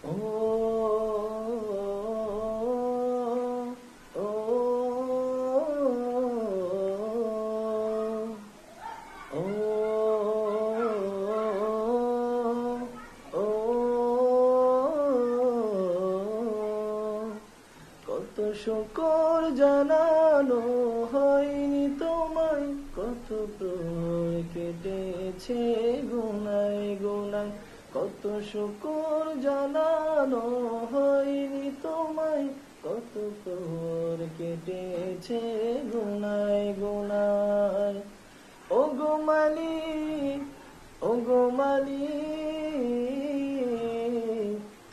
ও ও ও ও কত শুকর জানানো হয়নি তোমায়, কত প্রহর কেটেছে গুনায় গুনায়। কত শুকর জানানো হয়নি তোমায়, কত প্রহর কেটেছে গুনায় গুনায়। ও গো মালিক, ও গো মালিক,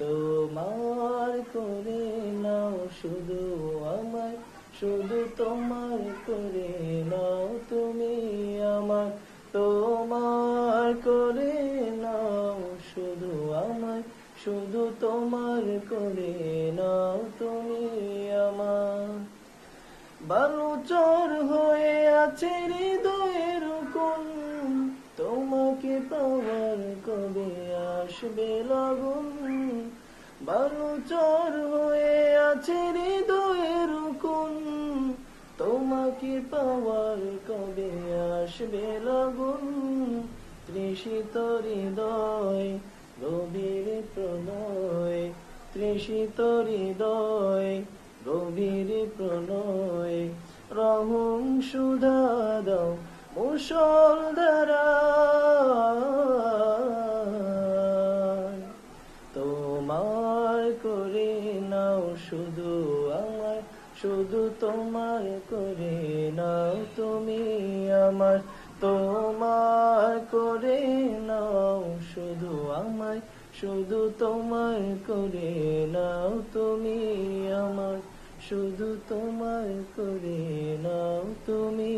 তোমার করে নাও শুধু আমায়, শুধু তোমার করে নাও তুমি আমায়। তোমার করে নাও শুধু আমায়, শুধু তোমার করে নাও তুমি আমায়। বালুচর হয়ে আছে হৃদয়ের কোণ, তোমাকে পাওয়ার কবে আসবে লগন। বালুচর হয়ে আছে হৃদয়ের কোণ, তোমাকে পাওয়ার কবে আসবে লগন। তৃষিত হৃদয় গভীর প্রণয়, তৃষিত হৃদয় গভীর প্রণয়। রহম সুধা দাও মুষলধারায়, তোমার করে নাও শুধু আমায়, শুধু তোমার করে নাও তুমি আমার। তোমার করে নাও শুধু আমায়, শুধু তোমার করে নাও তুমি আমার, শুধু তোমার করে নাও তুমি